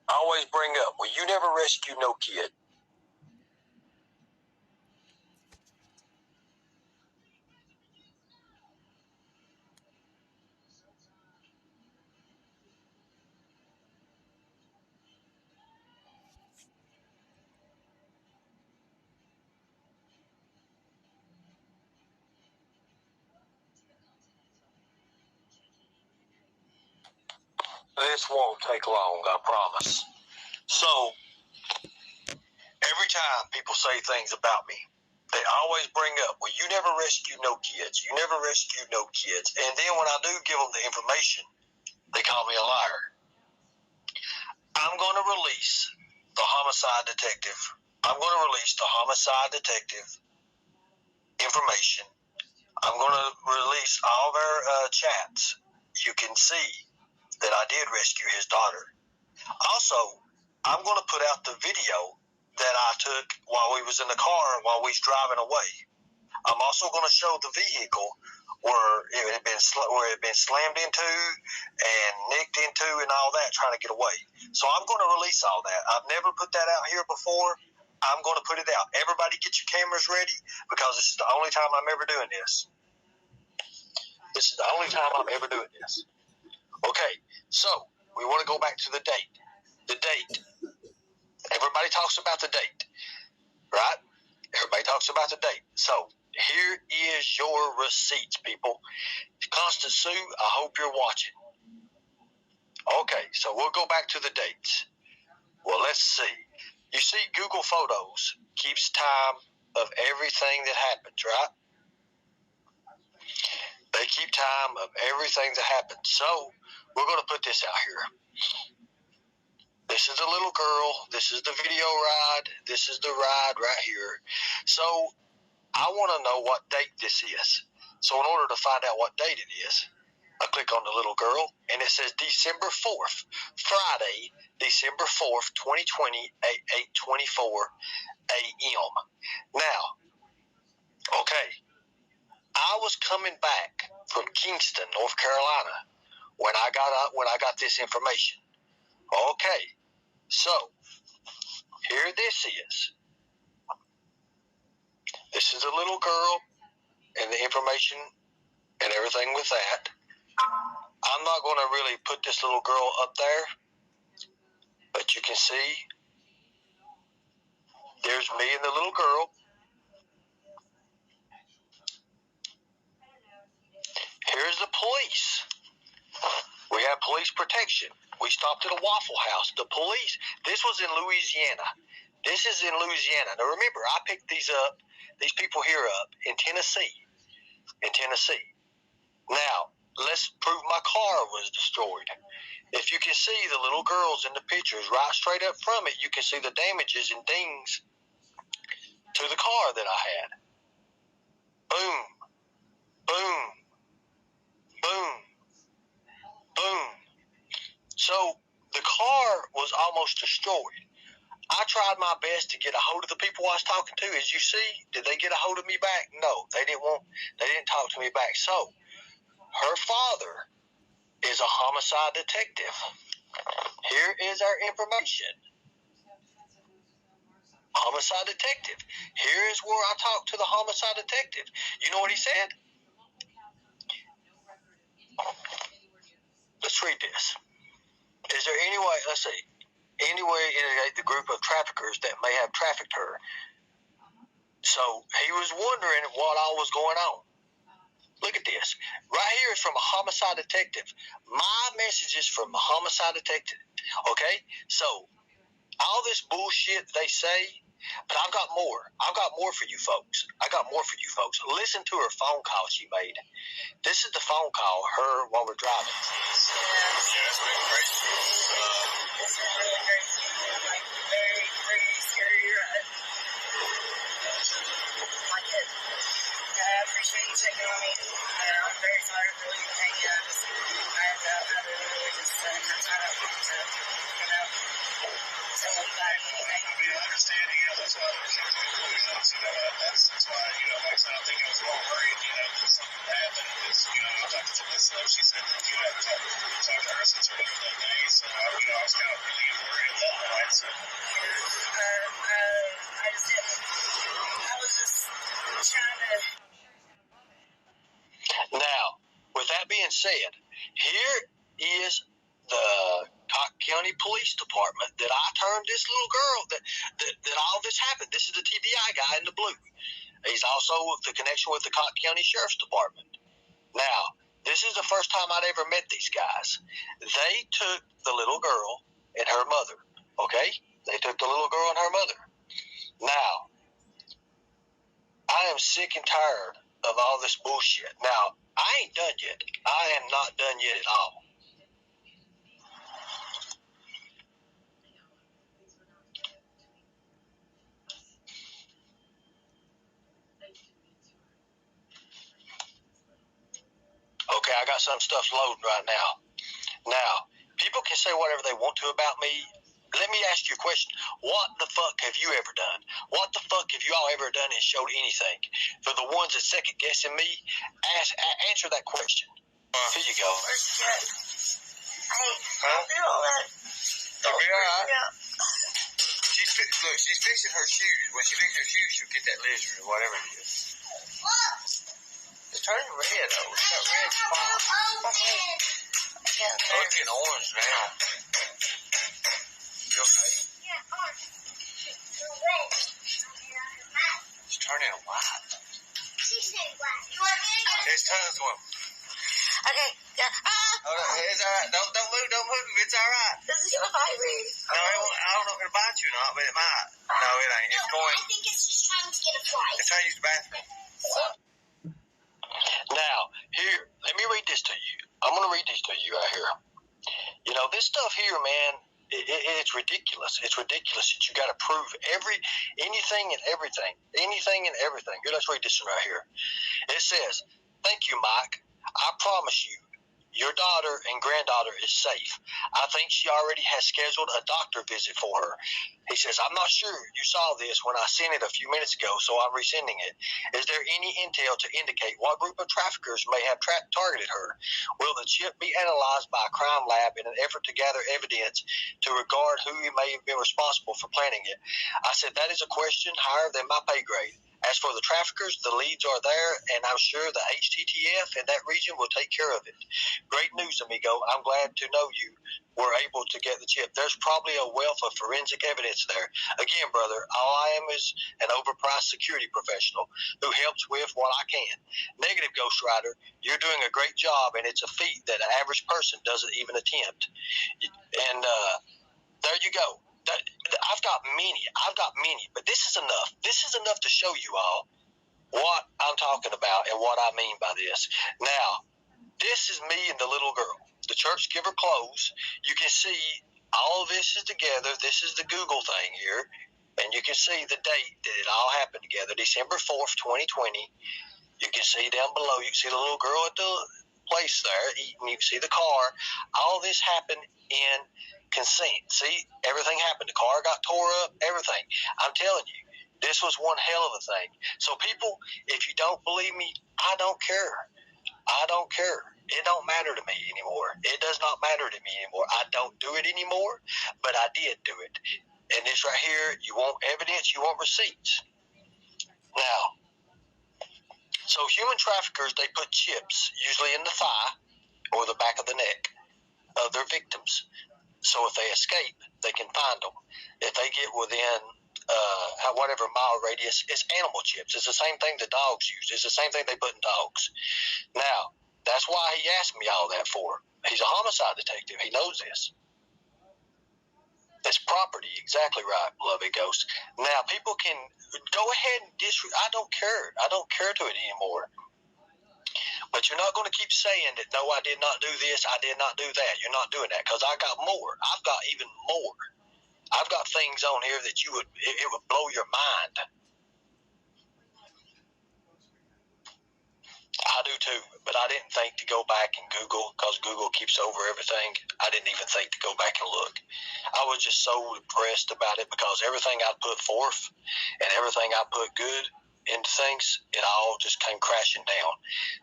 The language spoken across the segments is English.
always bring up, well, you never rescued no kid. This won't take long, I promise. So, every time people say things about me, they always bring up, well, you never rescued no kids. You never rescued no kids. And then when I do give them the information, they call me a liar. I'm going to release the homicide detective. I'm going to release the homicide detective information. I'm going to release all their chats. You can see that I did rescue his daughter. Also, I'm going to put out the video that I took while we was in the car while we was driving away. I'm also going to show the vehicle where it had been slammed into and nicked into and all that, trying to get away. So I'm going to release all that. I've never put that out here before. I'm going to put it out. Everybody get your cameras ready, because this is the only time I'm ever doing this. This is the only time I'm ever doing this. Okay, so we want to go back to the date. The date. Everybody talks about the date, right? Everybody talks about the date. So here is your receipts, people. Constant Sue, I hope you're watching. Okay, so we'll go back to the dates. Well, let's see. You see, Google Photos keeps time of everything that happens, right? They keep time of everything that happens. So we're going to put this out here. This is the little girl. This is the video ride. This is the ride right here. So I want to know what date this is. So in order to find out what date it is, I click on the little girl, and it says December 4th, Friday, December 4th, 2020, at 8:24 a.m. Now, okay, I was coming back from Kingston, North Carolina, when I got this information. Okay, so here this is. This is a little girl and the information and everything with that. I'm not going to really put this little girl up there, but you can see there's me and the little girl. Here's the police. We have police protection. We stopped at a Waffle House. The police, this was in Louisiana. This is in Louisiana. Now remember, I picked these people here up in Tennessee. Now, let's prove my car was destroyed. If you can see the little girls in the pictures, right straight up from it, you can see the damages and dings to the car that I had. Boom, boom, boom, boom. So the car was almost destroyed. I tried my best to get a hold of the people I was talking to. As you see, did they get a hold of me back? No, they didn't talk to me back. So her father is a homicide detective. Here is our information. Homicide detective. Here is where I talked to the homicide detective. You know what he said? Let's read this. Is there any way, let's see, any way to indicate the group of traffickers that may have trafficked her? So he was wondering what all was going on. Look at this. Right here is from a homicide detective. My message is from a homicide detective. Okay? So, all this bullshit they say, but I've got more. I've got more for you folks. Listen to her phone call she made. This is the phone call, her while we're driving. It's been crazy. It's been really crazy. Like, very, very scary ride. My kid. I appreciate you checking on me. I'm very sorry for leaving hanging out. I really just have time up to, so I'm glad anything. I mean, understanding, that's why there's something that's why, like I said, I think I was more worried, that something happened. Because, I talked to Melissa, she said that you had talked to her since earlier that day, so, I was kind of really worried said, here is the Cock County Police Department that I turned this little girl that all this happened. This is the TBI guy in the blue. He's also the connection with the Cock County Sheriff's Department. Now, this is the first time I'd ever met these guys. They took the little girl and her mother, okay? They took the little girl and her mother. Now, I am sick and tired of all this bullshit. Now, I ain't done yet. I am not done yet at all. Okay, I got some stuff loading right now. Now, people can say whatever they want to about me. Let me ask you a question. What the fuck have you ever done? What the fuck have you all ever done and showed anything? For the ones that second guessing me, answer that question. Here you go. Hey, I'll do all that. You'll be all right. Yeah. She's fixing her shoes. When she fixes her shoes, she'll get that lizard or whatever it is. It's turning red, though. It's got red spots. Oh, it's getting orange now. You okay? Yeah, orange. Red. It's turning white. She said white. You want me to get it? It's turning to one. Okay, yeah. Hold on, it's all right. Don't move. It's all right. This is gonna bite me. No, I don't know if it'll bite you or not, but it might. No, it ain't. It's going. I think it's just trying to get a fly. It's trying to use the bathroom. Now, here, let me read this to you. I'm going to read this to you right here. You know, this stuff here, man, it's ridiculous. It's ridiculous that you got to prove anything and everything. Here, let's read this one right here. It says, "Thank you, Mike. I promise you, your daughter and granddaughter is safe. I think she already has scheduled a doctor visit for her." He says, "I'm not sure you saw this when I sent it a few minutes ago, so I'm resending it. Is there any intel to indicate what group of traffickers may have targeted her? Will the chip be analyzed by a crime lab in an effort to gather evidence to regard who may have been responsible for planning it?" I said, "That is a question higher than my pay grade. As for the traffickers, the leads are there, and I'm sure the HTTF in that region will take care of it. Great news, amigo. I'm glad to know you were able to get the chip. There's probably a wealth of forensic evidence there. Again, brother, all I am is an overpriced security professional who helps with what I can. Negative, Ghost Rider. You're doing a great job, and it's a feat that an average person doesn't even attempt." And there you go. I've got many, but this is enough. This is enough to show you all what I'm talking about and what I mean by this. Now, this is me and the little girl. The church give her clothes. You can see all of this is together. This is the Google thing here. And you can see the date that it all happened together, December 4th, 2020. You can see down below, you can see the little girl at the place there eating. You can see the car. All this happened in consent. See, everything happened. The car got tore up, everything. I'm telling you, this was one hell of a thing. So people, if you don't believe me, I don't care. I don't care. It don't matter to me anymore. It does not matter to me anymore. I don't do it anymore, but I did do it. And this right here, you want evidence, you want receipts. Now, so human traffickers, they put chips, usually in the thigh or the back of the neck of their victims. So if they escape, they can find them. If they get within whatever mile radius, it's animal chips. It's the same thing the dogs use. It's the same thing they put in dogs. Now, that's why he asked me all that for. He's a homicide detective. He knows this. It's property. Exactly right, Lovey Ghost. Now, people can go ahead and I don't care. I don't care to it anymore. But you're not going to keep saying that, no, I did not do this, I did not do that. You're not doing that, because I got more. I've got even more. I've got things on here that it would blow your mind. I do too, but I didn't think to go back and Google, because Google keeps over everything. I didn't even think to go back and look. I was just so depressed about it, because everything I put forth and everything I put good into things, it all just came crashing down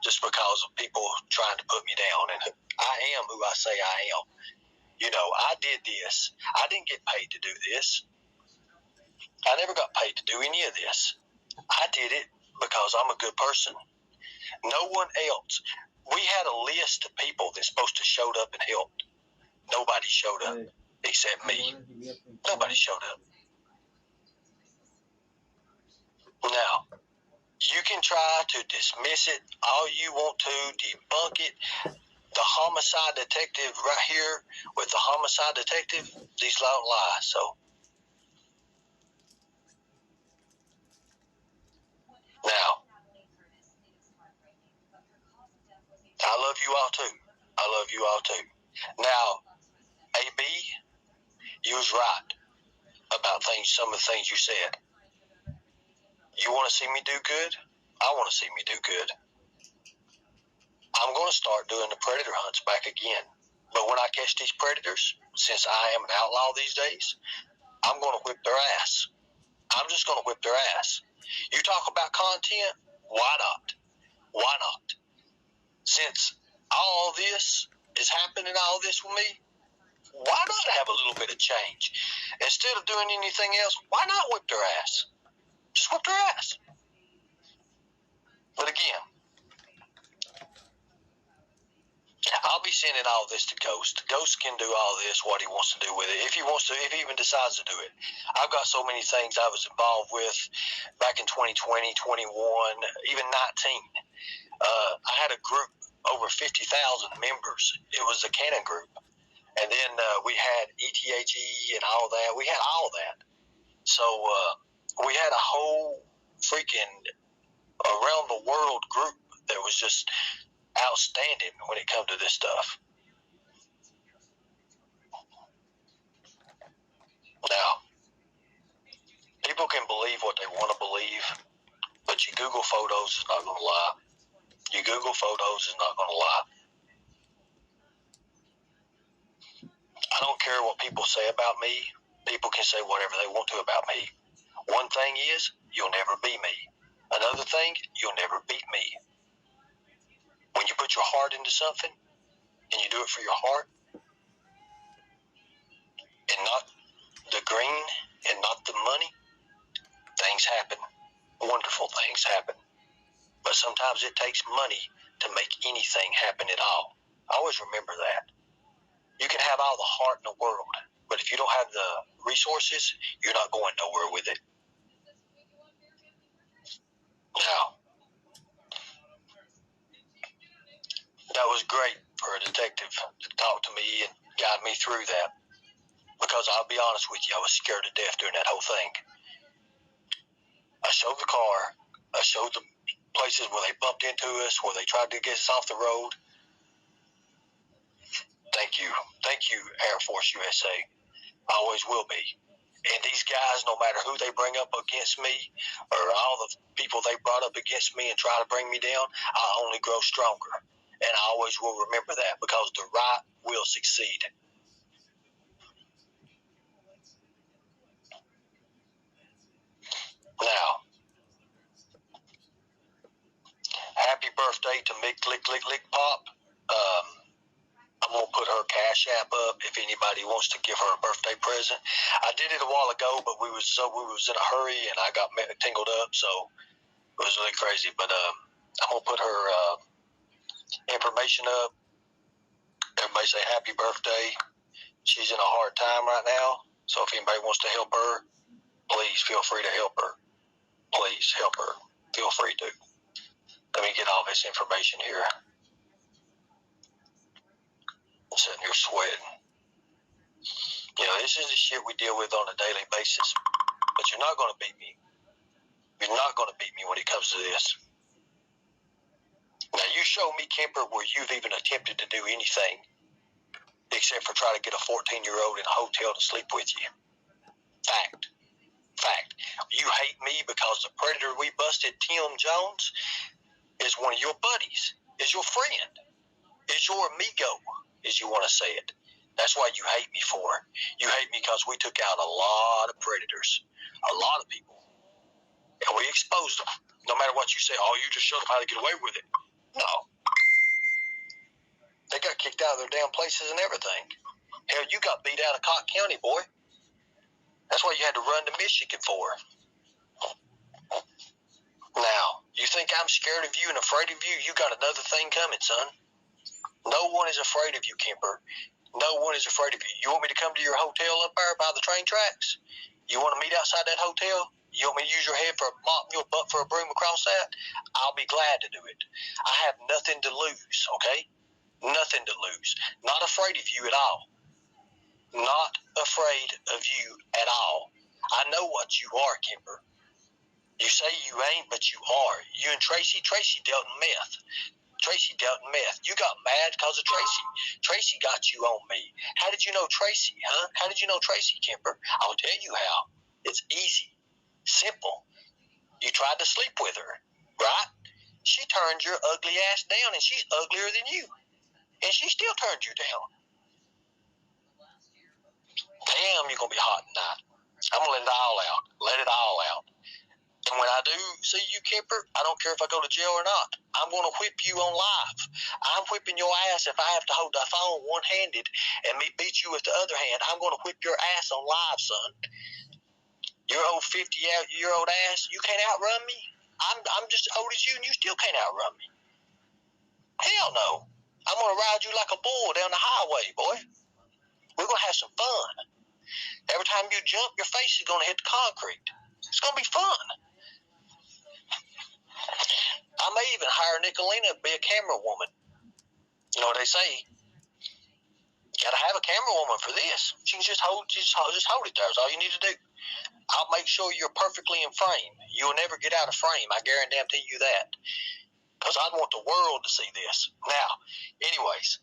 just because of people trying to put me down. And I am who I say I am. You know, I did this. I didn't get paid to do this. I never got paid to do any of this. I did it because I'm a good person. No one else. We had a list of people that's supposed to showed up and helped. Nobody showed up except me. Nobody showed up. Now, you can try to dismiss it all you want to, debunk it. The homicide detective right here with the homicide detective, these don't lie. So, now, I love you all too. I love you all too. Now, AB, you was right about some of the things you said. You want to see me do good? I want to see me do good. I'm going to start doing the predator hunts back again. But when I catch these predators, since I am an outlaw these days, I'm going to whip their ass. I'm just going to whip their ass. You talk about content? Why not? Why not? Since all this is happening, all this with me, why not have a little bit of change? Instead of doing anything else, why not whip their ass? Just whip their ass. But again, I'll be sending all this to Ghost. Ghost can do all this, what he wants to do with it. If he wants to, if he even decides to do it. I've got so many things I was involved with back in 2020, 21, even 19. I had a group, over 50,000 members. It was a Canon group. And then we had ETHE and all that. We had all that. So we had a whole freaking around the world group that was just outstanding when it comes to this stuff. Now, people can believe what they want to believe, but your Google photos is not going to lie. Your Google photos is not going to lie. I don't care what people say about me. People can say whatever they want to about me. One thing is, you'll never be me. Another thing, you'll never beat me. When you put your heart into something, and you do it for your heart, and not the green, and not the money, things happen. Wonderful things happen. But sometimes it takes money to make anything happen at all. Always remember that. You can have all the heart in the world, but if you don't have the resources, you're not going nowhere with it. Now, that was great for a detective to talk to me and guide me through that. Because I'll be honest with you, I was scared to death during that whole thing. I showed the car. I showed the places where they bumped into us, where they tried to get us off the road. Thank you. Thank you, Air Force USA. I always will be. And these guys, no matter who they bring up against me or all the people they brought up against me and try to bring me down, I only grow stronger. And I always will remember that because the right will succeed. Now, happy birthday to Mick Lick Lick Lick Pop. I'm going to put her Cash App up if anybody wants to give her a birthday present. I did it a while ago, but we was in a hurry and I got tangled up, so it was really crazy. But I'm going to put her information up. Everybody say happy birthday. She's in a hard time right now, so if anybody wants to help her, please feel free to help her. Please help her. Feel free to. Let me get all this information here. I'm sitting here sweating. You know, this is the shit we deal with on a daily basis. But you're not going to beat me. You're not going to beat me when it comes to this. Now, you show me, Kemper, where you've even attempted to do anything except for try to get a 14-year-old in a hotel to sleep with you. Fact. You hate me because the predator we busted, Tim Jones, is one of your buddies, is your friend, is your amigo, as you want to say it. That's why you hate me for. You hate me because we took out a lot of predators, a lot of people, and we exposed them. No matter what you say, oh, you just showed them how to get away with it. No. They got kicked out of their damn places and everything. Hell, you got beat out of Cotton County, boy. That's what you had to run to Michigan for. Now, you think I'm scared of you and afraid of you? You got another thing coming, son. No one is afraid of you, Kemper. No one is afraid of you. You want me to come to your hotel up there by the train tracks? You want to meet outside that hotel? You want me to use your head for a mop, your butt for a broom across that? I'll be glad to do it. I have nothing to lose, okay? Nothing to lose. Not afraid of you at all. Not afraid of you at all. I know what you are, Kemper. You say you ain't, but you are. You and Tracy dealt in meth. Tracy dealt in meth. You got mad because of Tracy. Tracy got you on me. How did you know Tracy, huh? How did you know Tracy, Kemper? I'll tell you how. It's easy. Simple. You tried to sleep with her, right? She turned your ugly ass down, and she's uglier than you. And she still turned you down. Damn, you're going to be hot tonight. I'm going to let it all out. Let it all out. And when I do see you, Kemper, I don't care if I go to jail or not. I'm going to whip you on live. I'm whipping your ass if I have to hold the phone one-handed and me beat you with the other hand. I'm going to whip your ass on live, son. Your old 50-year-old ass, you can't outrun me. I'm just as old as you, and you still can't outrun me. Hell no. I'm going to ride you like a bull down the highway, boy. We're going to have some fun. Every time you jump, your face is going to hit the concrete. It's going to be fun. I may even hire Nicolina to be a camera woman. You know what they say? You got to have a camera woman for this. She can just hold it there. That's all you need to do. I'll make sure you're perfectly in frame. You'll never get out of frame. I guarantee you that. Because I want the world to see this. Now, anyways.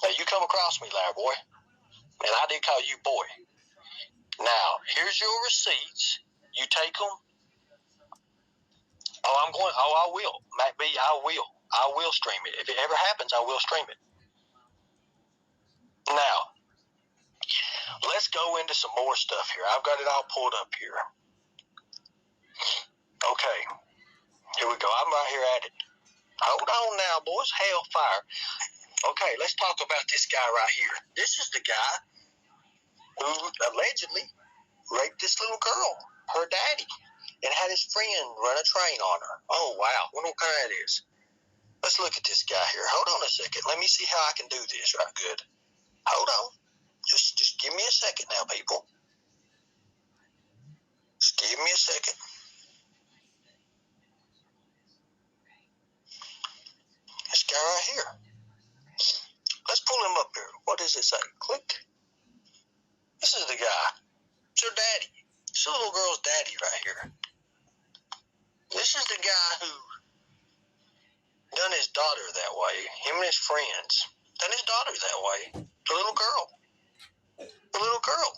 Now, you come across me, Larry boy. And I did call you boy. Now, here's your receipts. You take them. I will. Mac B, I will. I will stream it. If it ever happens, I will stream it. Now, let's go into some more stuff here. I've got it all pulled up here. Okay. Here we go. I'm right here at it. Hold on now, boys. Hellfire. Okay, let's talk about this guy right here. This is the guy who allegedly raped this little girl, her daddy, and had his friend run a train on her. Oh, wow. I wonder what kind that is. Let's look at this guy here. Hold on a second. Let me see how I can do this right good. Hold on. Just give me a second now, people. Just give me a second. This guy right here. Let's pull him up here. What does it say? Click. This is the guy. It's her daddy. It's the little girl's daddy right here. This is the guy who done his daughter that way. Him and his friends done his daughter that way. The little girl. The little girl.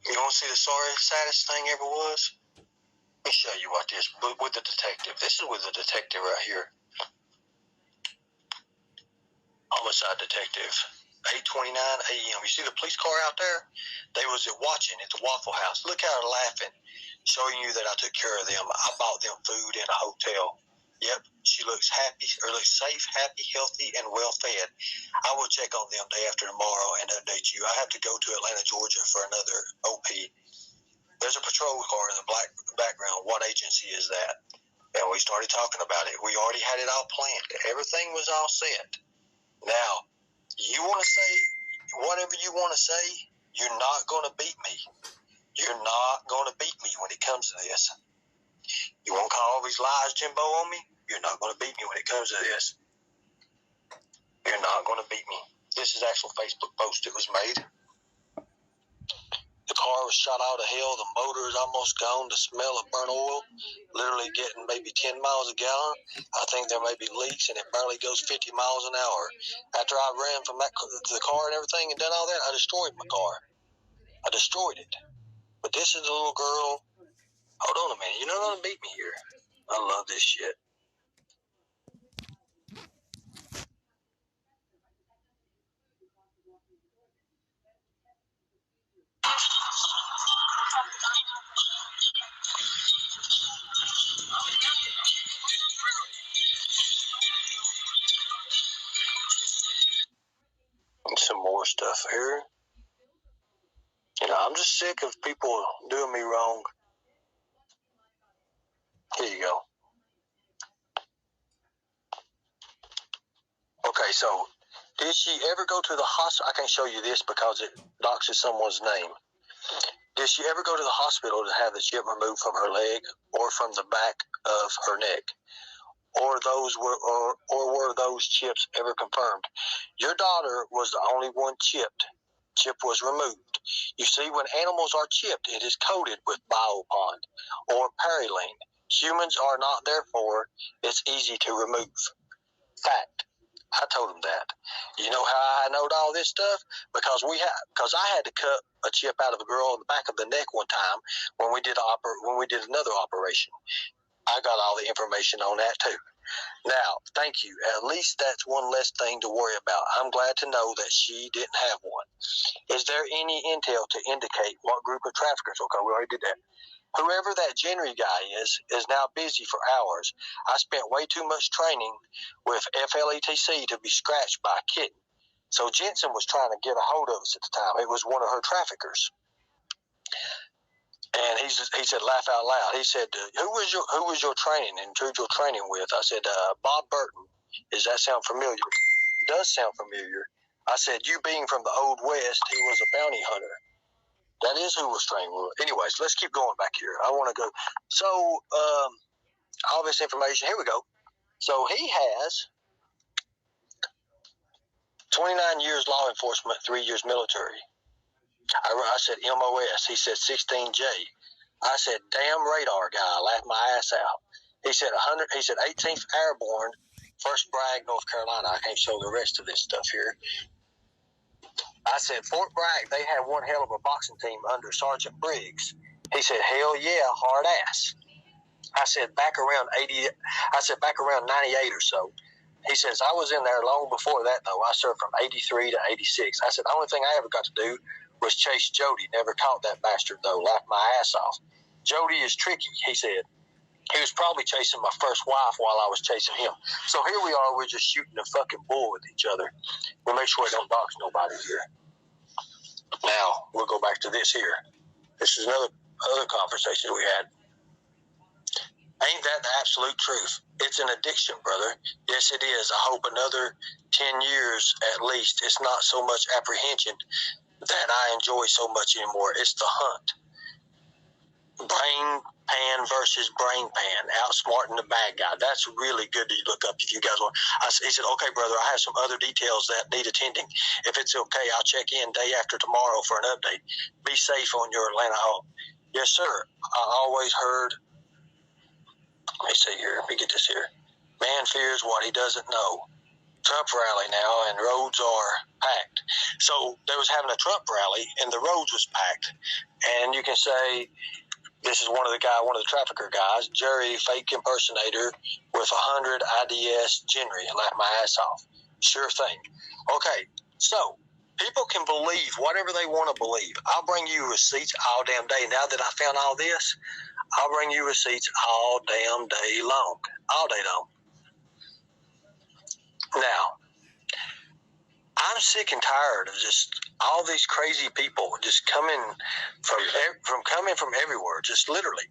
You want to see the saddest thing ever was? Let me show you what this with the detective. This is with the detective right here. Homicide detective. 8:29 a.m. You see the police car out there? They was watching at the Waffle House. Look how they're laughing, showing you that I took care of them. I bought them food in a hotel. Yep, she looks happy, or looks safe, happy, healthy, and well fed. I will check on them day after tomorrow and update you. I have to go to Atlanta, Georgia for another OP. There's a patrol car in the background. What agency is that? And we started talking about it. We already had it all planned. Everything was all set. Now, you want to say whatever you want to say, you're not going to beat me. You're not going to beat me when it comes to this. You want to call all these lies, Jimbo, on me? You're not going to beat me when it comes to this. You're not going to beat me. This is actual Facebook post. It was made. The car was shot out of hell. The motor is almost gone. The smell of burnt oil, literally getting maybe 10 miles a gallon. I think there may be leaks, and it barely goes 50 miles an hour. After I ran from the car and everything and done all that, I destroyed my car. I destroyed it. But this is the little girl. Hold on a minute. You're not going to beat me here. I love this shit. Some more stuff here. You know, I'm just sick of people doing me wrong. Here you go. Okay, so did she ever go to the hospital? I can't show you this because it doxes someone's name. Did she ever go to the hospital to have the chip removed from her leg or from the back of her neck? Or were those chips ever confirmed? Your daughter was the only one chipped. Chip was removed. You see, when animals are chipped, it is coated with Biopond or Paraline. Humans are not, therefore, it's easy to remove. Fact. I told him that. You know how I know all this stuff? Because I had to cut a chip out of a girl in the back of the neck one time when we did another operation. I got all the information on that too. Now, thank you. At least that's one less thing to worry about. I'm glad to know that she didn't have one. Is there any intel to indicate what group of traffickers? Okay, we already did that. Whoever that Jenry guy is now busy for hours. I spent way too much training with FLETC to be scratched by a kitten. So Jensen was trying to get a hold of us at the time. It was one of her traffickers. And he said, laugh out loud. He said, who was your training and who your training with? I said, Bob Burton. Does that sound familiar? It does sound familiar. I said, you being from the Old West, he was a bounty hunter. That is who was training with. Anyways, let's keep going back here. I want to go. So, all this information, here we go. So he has 29 years law enforcement, 3 years military. I said MOS. He said 16J. I said, damn radar guy. I laughed my ass out. He said 18th Airborne, 1st Bragg, North Carolina. I can't show the rest of this stuff here. I said, Fort Bragg, they had one hell of a boxing team under Sergeant Briggs. He said, hell yeah, hard ass. I said, back around 98 or so. He says, I was in there long before that, though. I served from 83 to 86. I said, the only thing I ever got to do was chase Jody. Never caught that bastard, though. Laughed my ass off. Jody is tricky, he said. He was probably chasing my first wife while I was chasing him. So here we are. We're just shooting a fucking bull with each other. We'll make sure it don't box nobody here. Now, we'll go back to this here. This is other conversation we had. Ain't that the absolute truth? It's an addiction, brother. Yes, it is. I hope another 10 years at least. It's not so much apprehension that I enjoy so much anymore. It's the hunt. Brain pan versus brain pan, outsmarting the bad guy. That's really good to look up if you guys want. He said, okay, brother, I have some other details that need attending. If it's okay, I'll check in day after tomorrow for an update. Be safe on your Atlanta home. Yes, sir. I always heard. Let me see here. Let me get this here. Man fears what he doesn't know. Trump rally now, and roads are packed. So they was having a Trump rally, and the roads was packed. And you can say, this is one of the trafficker guys, Jerry, fake impersonator with 100 IDS Jenry, and laugh my ass off. Sure thing. Okay, so people can believe whatever they want to believe. I'll bring you receipts all damn day. Now that I found all this, I'll bring you receipts all damn day long. All day long. Now, I'm sick and tired of just all these crazy people just coming from everywhere, just literally.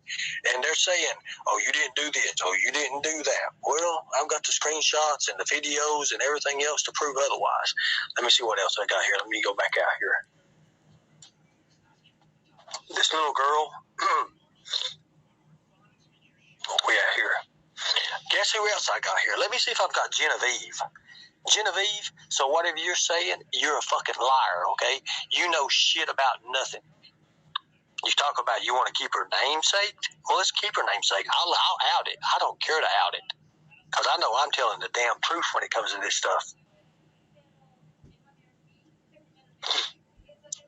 And they're saying, oh, you didn't do this, oh, you didn't do that. Well, I've got the screenshots and the videos and everything else to prove otherwise. Let me see what else I got here. Let me go back out here. This little girl, we out here. Guess who else I got here? Let me see if I've got Genevieve. Genevieve, so whatever you're saying, you're a fucking liar, okay? You know shit about nothing. You talk about you want to keep her namesake? Well, let's keep her namesake. I'll out it. I don't care to out it. Because I know I'm telling the damn truth when it comes to this stuff.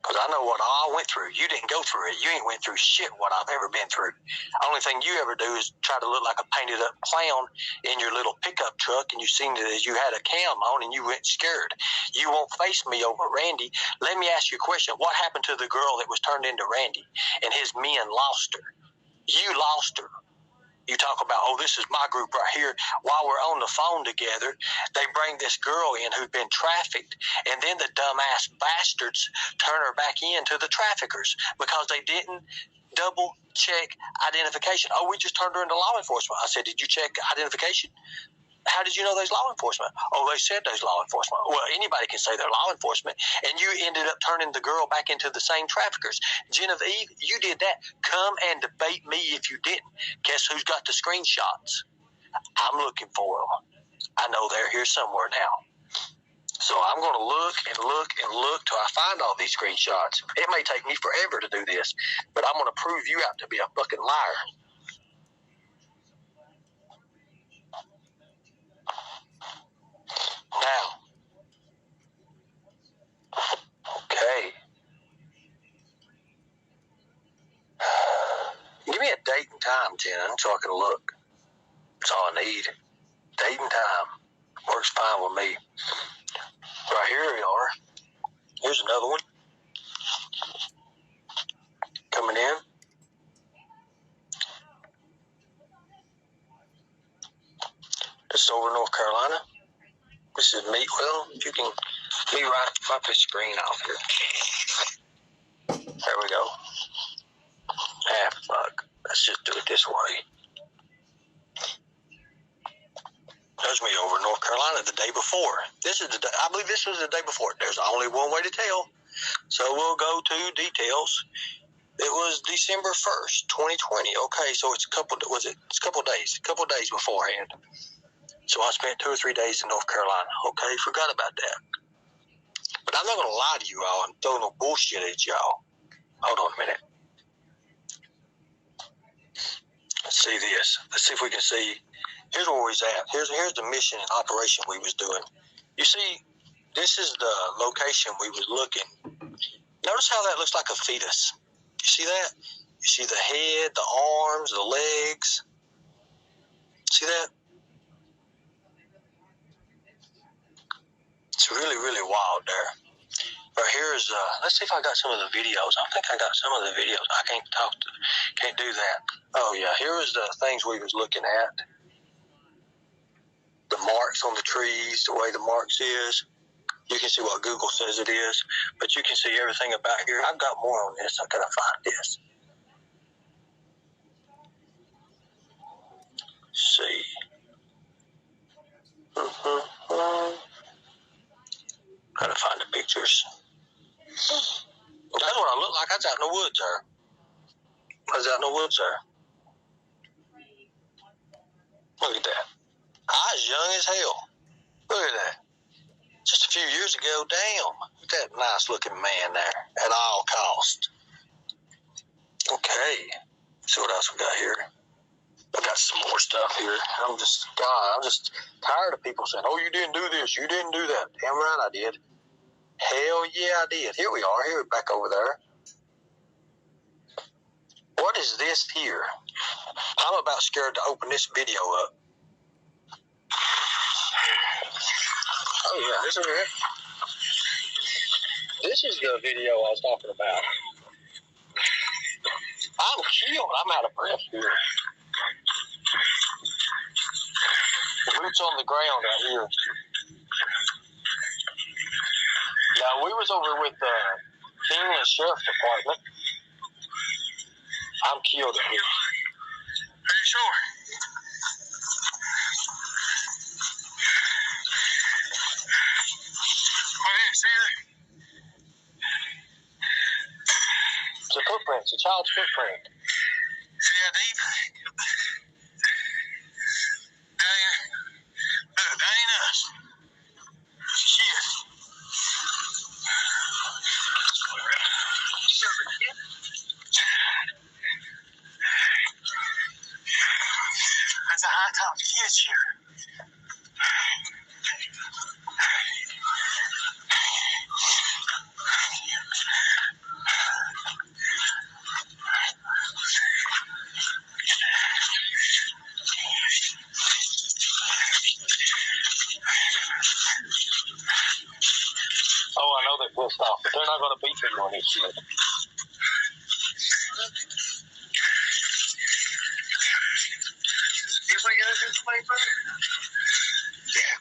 Because I know what I went through. You didn't go through it. You ain't went through shit what I've ever been through. Only thing you ever do is try to look like a painted up clown in your little pickup truck, and you seen that you had a cam on and you went scared. You won't face me over Randy. Let me ask you a question. What happened to the girl that was turned into Randy and his men lost her? You lost her. You talk about, oh, this is my group right here. While we're on the phone together, they bring this girl in who'd been trafficked, and then the dumbass bastards turn her back in to the traffickers because they didn't double check identification. Oh, we just turned her into law enforcement. I said, did you check identification? How did you know there's law enforcement? Oh, they said there's law enforcement. Well, anybody can say they're law enforcement. And you ended up turning the girl back into the same traffickers. Genevieve, you did that. Come and debate me if you didn't. Guess who's got the screenshots? I'm looking for them. I know they're here somewhere now. So I'm going to look and look and look till I find all these screenshots. It may take me forever to do this, but I'm going to prove you out to be a fucking liar. Now, okay. Give me a date and time, Jen, so I can look. That's all I need. Date and time. Works fine with me. Right here we are. Here's another one. Coming in. This is over North Carolina. This is me. Well, if you can me wipe this screen off here. There we go. Fuck. Let's just do it this way. There's me over North Carolina the day before. I believe this was the day before. There's only one way to tell. So we'll go to details. It was December 1st, 2020. Okay, so it's a couple days beforehand. So I spent 2 or 3 days in North Carolina. Okay, forgot about that. But I'm not going to lie to you all and throw no bullshit at y'all. Hold on a minute. Let's see this. Let's see if we can see. Here's where we was at. Here's the mission and operation we was doing. You see, this is the location we was looking. Notice how that looks like a fetus. You see that? You see the head, the arms, the legs. See that? It's really, really wild there. Right here is, let's see if I got some of the videos. I think I got some of the videos. I can't do that. Oh yeah, here is the things we was looking at. The marks on the trees, the way the marks is. You can see what Google says it is, but you can see everything about here. I've got more on this. I gotta find this. Let's see. Gotta find the pictures. That's what I look like. I was out in the woods there. Look at that. I was young as hell. Look at that. Just a few years ago, damn. Look at that nice looking man there at all cost. Okay. Let's see what else we got here. I got some more stuff here. I'm just tired of people saying, oh, you didn't do this, you didn't do that. Damn right I did. Hell yeah, I did. Here we are. Here, back over there. What is this here? I'm about scared to open this video up. Oh yeah, this over here. This is the video I was talking about. I'm killed. I'm out of breath here. The boots on the ground out here. Now, we was over with the Kingman Sheriff's Department. I'm killed out here. Are you sure? Oh, yeah, see that? It's a footprint. It's a child's footprint. See how deep? That ain't us. Shit. That's a high-top kids here. Oh, I know they're pissed off, but they're not going to beat me on this shit. You think I did something better? Yeah.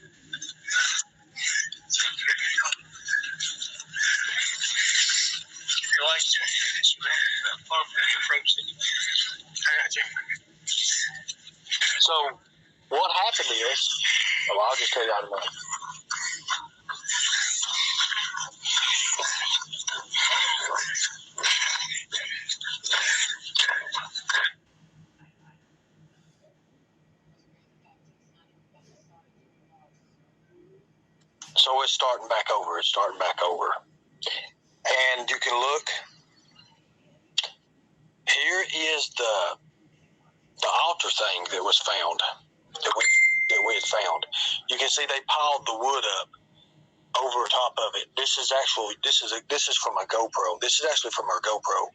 You like this, man? That pump approached it. I got you. So, what happened is, I'll just tell you how to know. So it's starting back over. And you can look. Here is the altar thing that was found, that we had found. You can see they piled the wood up over top of it. This is from a GoPro. This is actually from our GoPro.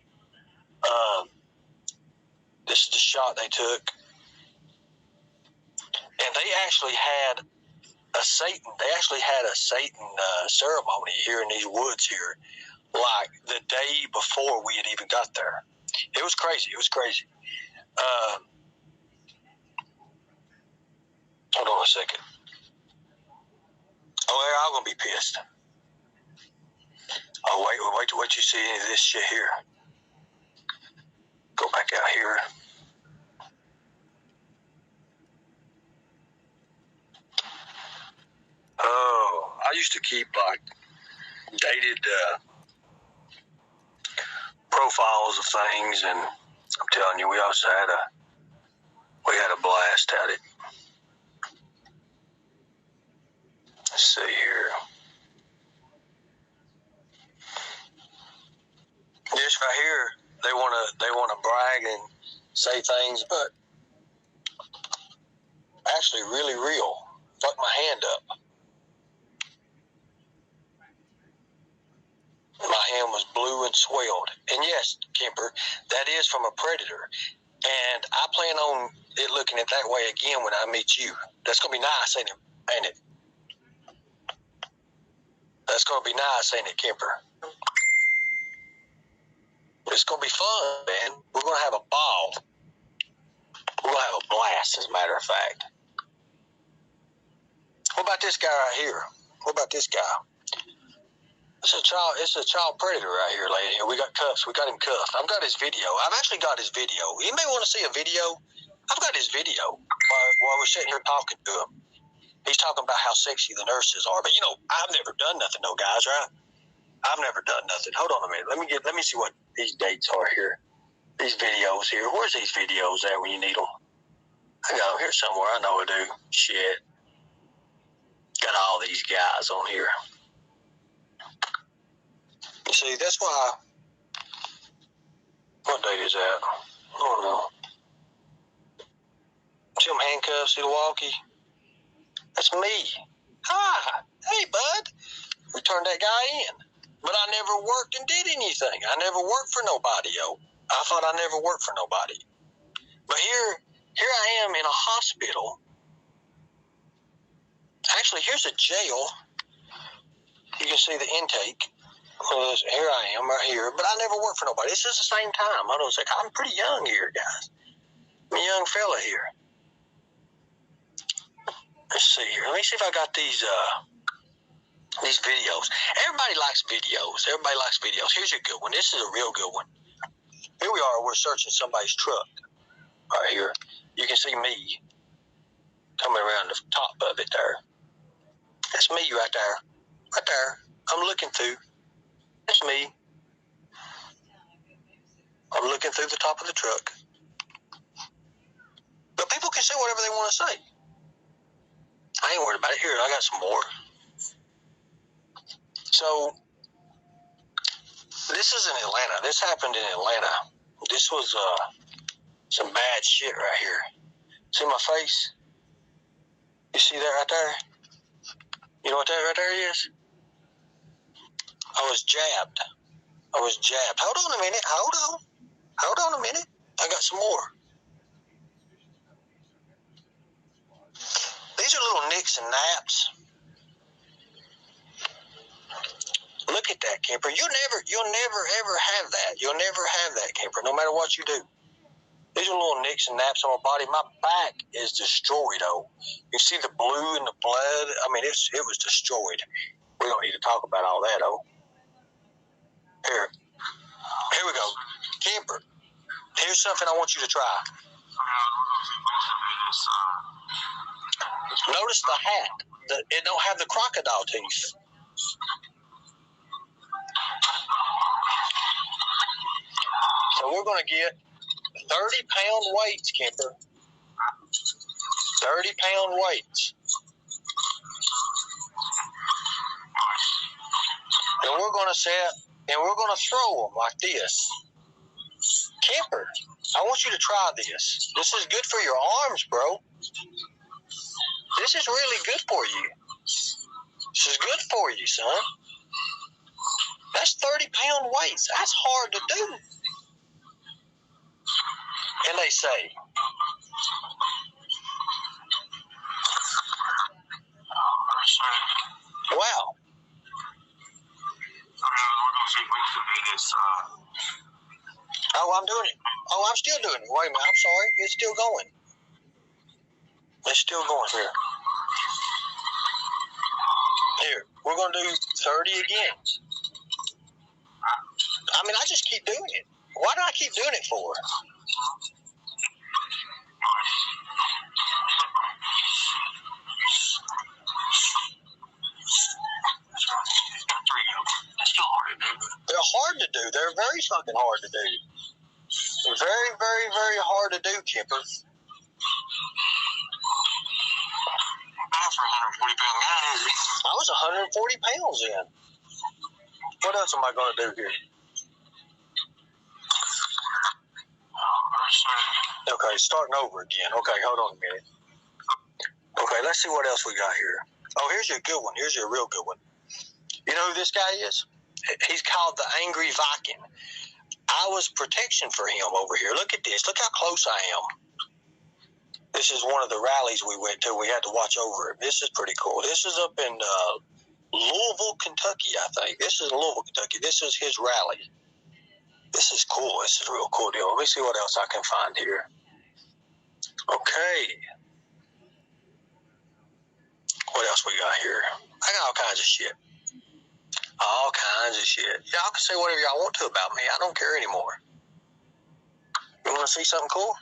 This is the shot they took, and they actually had a Satan. They actually had a Satan ceremony here in these woods here, like the day before we had even got there. It was crazy. Hold on a second. Oh, I'm gonna be pissed. Oh, wait till you see any of this shit here. Go back out here. Oh, I used to keep like dated profiles of things, and I'm telling you, we also had a blast at it. Let's see here. This right here, they wanna brag and say things, but actually really real. Fuck my hand up. My hand was blue and swelled. And yes, Kemper, that is from a predator. And I plan on it looking at that way again when I meet you. That's gonna be nice, ain't it? That's gonna be nice, ain't it, Kemper? It's gonna be fun, man. We're gonna have a ball. We're gonna have a blast, as a matter of fact. What about this guy right here? What about this guy? It's a child predator right here, lady. We got cuffs. We got him cuffed. I've got his video. I've actually got his video. You may want to see a video. I've got his video while we're sitting here talking to him. He's talking about how sexy the nurses are. But, I've never done nothing, though, guys, right? I've never done nothing. Hold on a minute. Let me see what these dates are here. These videos here. Where's these videos at when you need them? I got them here somewhere. I know I do. Shit. Got all these guys on here. You see, that's why. What date is that? I don't know. See them handcuffs, see the walkie? That's me. Hi. Hey, bud. We turned that guy in. But I never worked and did anything. I never worked for nobody, yo. I thought I never worked for nobody. But here I am in a hospital. Actually, here's a jail. You can see the intake. Here I am right here. But I never worked for nobody. This is the same time. I'm pretty young here, guys. I'm a young fella here. Let's see here. Let me see if I got these videos. Everybody likes videos. Here's a good one. This is a real good one. Here we are. We're searching somebody's truck right here. You can see me coming around the top of it there. That's me right there. Right there. I'm looking through. That's me. I'm looking through the top of the truck. But people can say whatever they want to say. I ain't worried about it. Here, I got some more. So, this is in Atlanta. This happened in Atlanta. This was some bad shit right here. See my face? You see that right there? You know what that right there is? I was jabbed. Hold on a minute. Hold on a minute. I got some more. These are little nicks and naps. Look at that, Kemper. You'll never ever have that. You'll never have that, Kemper, no matter what you do. These are little nicks and naps on my body. My back is destroyed, though. You see the blue and the blood? I mean, it was destroyed. We don't need to talk about all that, though. Here we go. Kemper, here's something I want you to try. Notice the hat. It don't have the crocodile teeth. So we're going to get 30-pound weights, Kemper. 30-pound weights. And we're going to set, and we're going to throw them like this. Kemper, I want you to try this. This is good for your arms, bro. This is really good for you. This is good for you, son. That's 30-pound weights. That's hard to do. And they say, wow. Oh, I'm doing it. Oh, I'm still doing it. Wait a minute. I'm sorry. It's still going. It's still going here. Here. We're going to do 30 again. I mean, I just keep doing it. Why do I keep doing it for? They're hard to do. They're very fucking hard to do. They're very, very, very hard to do, Kemper. I was 140 pounds in. What else am I going to do here? Okay, starting over again. Okay, hold on a minute. Okay, let's see what else we got here. Oh, here's your good one. Here's your real good one. You know who this guy is? He's called the Angry Viking. I was protection for him over here. Look at this. Look how close I am. This is one of the rallies we went to. We had to watch over it. This is pretty cool. This is up in Louisville, Kentucky, I think. This is Louisville, Kentucky. This is his rally. This is cool. This is a real cool deal. Let me see what else I can find here. Okay. What else we got here? I got all kinds of shit. All kinds of shit. Y'all can say whatever y'all want to about me. I don't care anymore. You want to see something cool?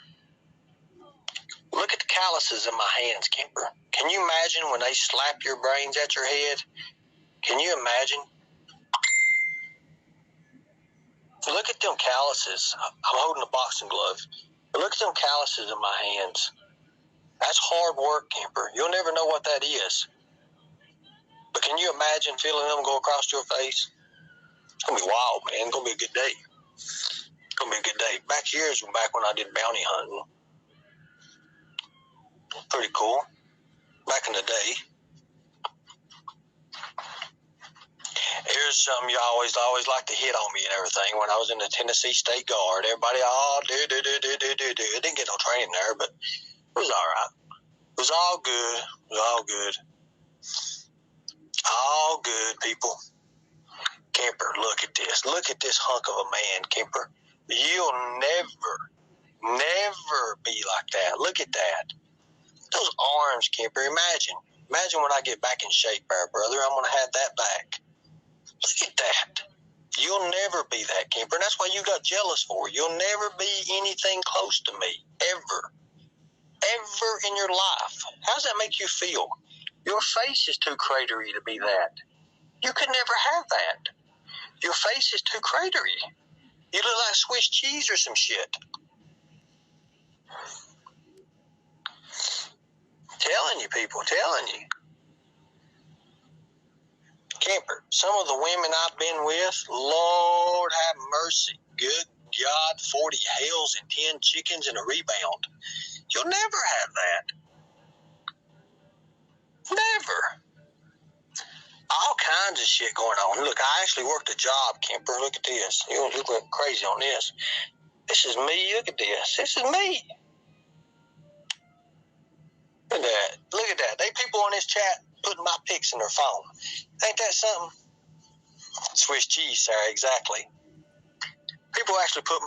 Look at the calluses in my hands, Kemper. Can you imagine when they slap your brains at your head? Can you imagine? Look at them calluses. I'm holding a boxing glove. But look at them calluses in my hands. That's hard work, Kemper. You'll never know what that is. But can you imagine feeling them go across your face? It's going to be wild, man. It's going to be a good day. It's going to be a good day. Back here is back when I did bounty hunting. Pretty cool. Back in the day. Here's something you always like to hit on me and everything. When I was in the Tennessee State Guard, everybody, do. I didn't get no training there, but it was all right. It was all good. It was all good. All good, people. Kemper, look at this. Look at this hunk of a man, Kemper. You'll never be like that. Look at that. Those arms, Kemper. Imagine when I get back in shape there, brother. I'm going to have that back. Look at that. You'll never be that, Kemper. And that's why you got jealous for. You'll never be anything close to me. Ever. Ever in your life. How does that make you feel? Your face is too cratery to be that. You could never have that. Your face is too cratery. You look like Swiss cheese or some shit. Telling you, people, telling you. Kemper, some of the women I've been with, Lord have mercy. Good God, 40 hells and 10 chickens and a rebound. You'll never have that. Never. All kinds of shit going on. Look, I actually worked a job, Kemper. Look at this. You don't look crazy on this. This is me. Look at this. This is me. Look at that. Look at that. They people on this chat putting my pics in their phone. Ain't that something? Swiss cheese, Sarah, exactly. People actually put my